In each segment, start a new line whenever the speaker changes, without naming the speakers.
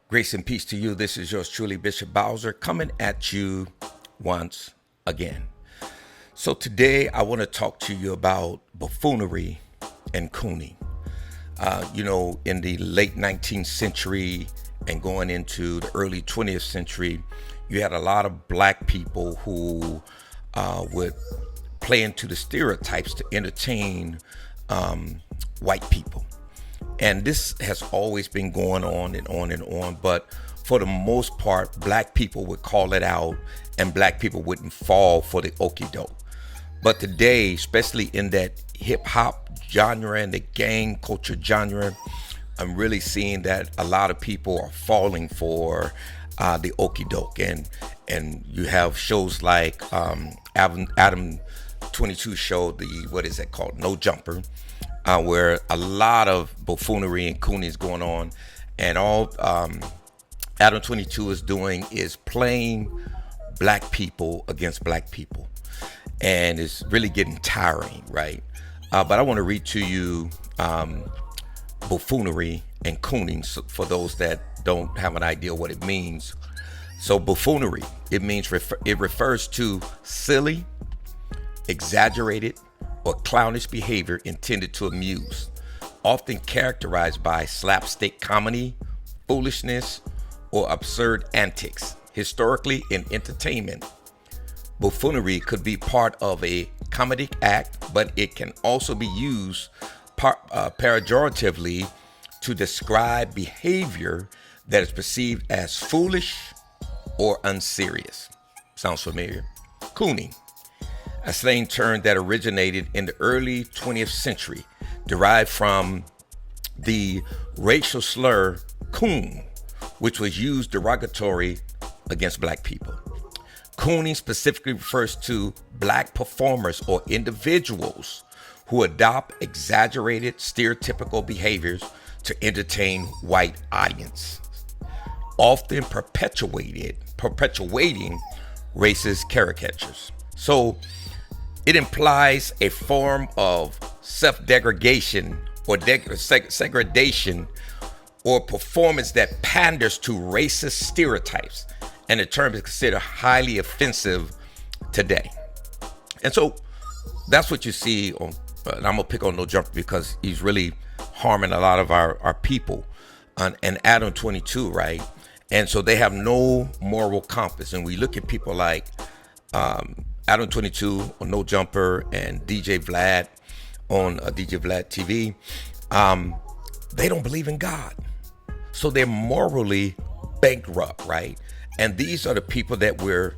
Grace and peace to you. This is yours truly, Bishop Bowser, coming at you once again. So today I want to talk to you about buffoonery and cooning. In the late 19th century and going into the early 20th century, you had a lot of black people who would play into the stereotypes to entertain white people. And this has always been going on and on and on. But for the most part, black people would call it out and black people wouldn't fall for the okie doke. But today, especially in that hip hop genre and the gang culture genre, I'm really seeing that a lot of people are falling for the okie doke. And you have shows like Adam 22 show, what is that called? No Jumper. Where a lot of buffoonery and cooning is going on, and all Adam 22 is doing is playing black people against black people, and it's really getting tiring, right? But I want to read to you buffoonery and cooning for those that don't have an idea what it means. So buffoonery, it means it refers to silly, exaggerated, or clownish behavior intended to amuse, often characterized by slapstick comedy, foolishness, or absurd antics. Historically, in entertainment, buffoonery could be part of a comedic act, but it can also be used pejoratively to describe behavior that is perceived as foolish or unserious. Sounds familiar? Cooning, a slang term that originated in the early 20th century, derived from the racial slur coon, which was used derogatory against black people. Cooning specifically refers to black performers or individuals who adopt exaggerated, stereotypical behaviors to entertain white audiences, often perpetuating racist caricatures. So it implies a form of self-degradation or segregation or performance that panders to racist stereotypes, and the term is considered highly offensive today. And so that's what you see on, and I'm gonna pick on No Jumper because he's really harming a lot of our people, and Adam 22, right? And so they have no moral compass, and we look at people like Adam 22 on No Jumper and DJ Vlad on DJ Vlad TV. They don't believe in God. So they're morally bankrupt, right? And these are the people that we're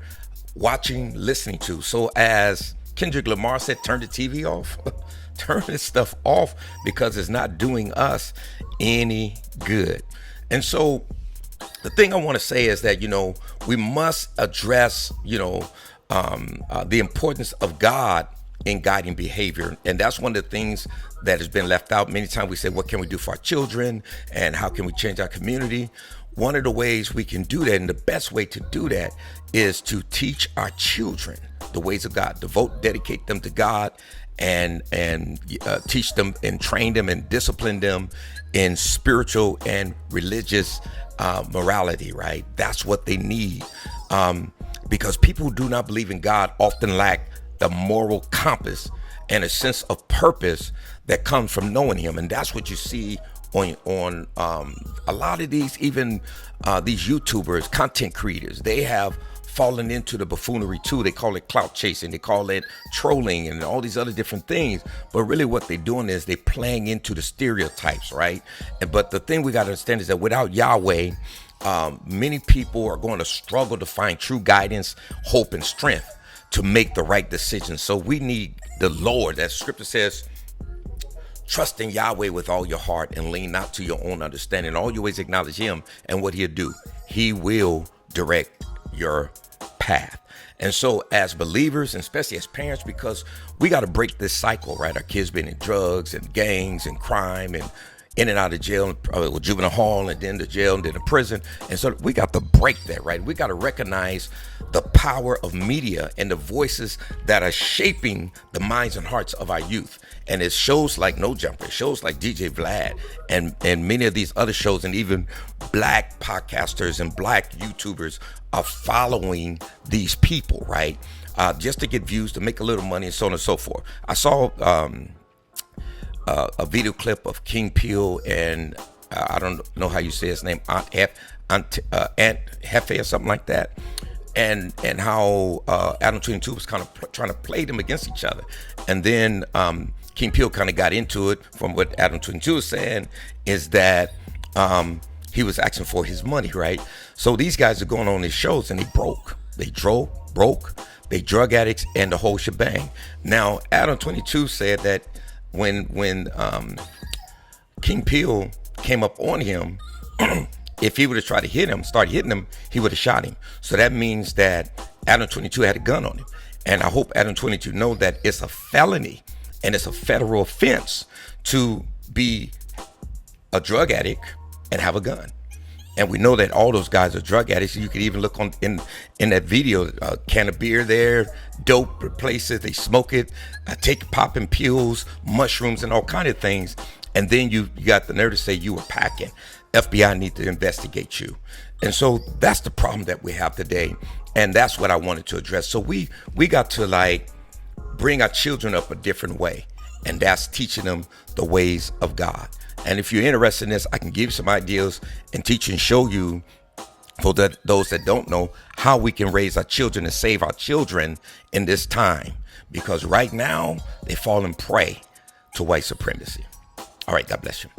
watching, listening to. So as Kendrick Lamar said, turn the TV off. Turn this stuff off because it's not doing us any good. And so the thing I want to say is that, we must address, the importance of God in guiding behavior. And that's one of the things that has been left out. Many times we say, what can we do for our children and how can we change our community? One of the ways we can do that, and the best way to do that, is to teach our children the ways of God, dedicate them to God, and teach them and train them and discipline them in spiritual and religious morality, right? That's what they need. Because people who do not believe in God often lack the moral compass and a sense of purpose that comes from knowing Him. And that's what you see on a lot of these, even these YouTubers, content creators. They have fallen into the buffoonery too. They call it clout chasing, they call it trolling, and all these other different things. But really what they're doing is they're playing into the stereotypes, right? But the thing we got to understand is that without Yahweh, many people are going to struggle to find true guidance, hope, and strength to make the right decisions. So we need the Lord. That scripture says, trust in Yahweh with all your heart and lean not to your own understanding. All your ways acknowledge Him, and what He'll do, He will direct your path. And so as believers, and especially as parents, because we got to break this cycle, right? Our kids been in drugs and gangs and crime and in and out of jail, juvenile hall, and then the jail, and then the prison. And so we got to break that, right? We got to recognize the power of media and the voices that are shaping the minds and hearts of our youth. And it shows like No Jumper, it shows like DJ Vlad, and many of these other shows, and even black podcasters and black YouTubers are following these people, right? Just to get views, to make a little money, and so on and so forth. I saw a video clip of King Peel and I don't know how you say his name, Aunt Hefe or something like that, and how Adam 22 was kind of trying to play them against each other, and then King Peel kind of got into it. From what Adam 22 was saying is that he was asking for his money, right? So these guys are going on these shows and they broke, they drug addicts and the whole shebang. Now Adam 22 said that when King Peel came up on him, if he would have tried to start hitting him, he would have shot him. So that means that Adam 22 had a gun on him. And I hope Adam 22 know that it's a felony and it's a federal offense to be a drug addict and have a gun. And we know that all those guys are drug addicts. You could even look on in that video, a can of beer there, dope places, they smoke it, take popping pills, mushrooms, and all kind of things. And then you got the nerve to say you were packing. FBI need to investigate you. And so that's the problem that we have today. And that's what I wanted to address. So we got to like bring our children up a different way. And that's teaching them the ways of God. And if you're interested in this, I can give you some ideas and teach and show you, for those that don't know, how we can raise our children and save our children in this time. Because right now, they're falling prey to white supremacy. All right, God bless you.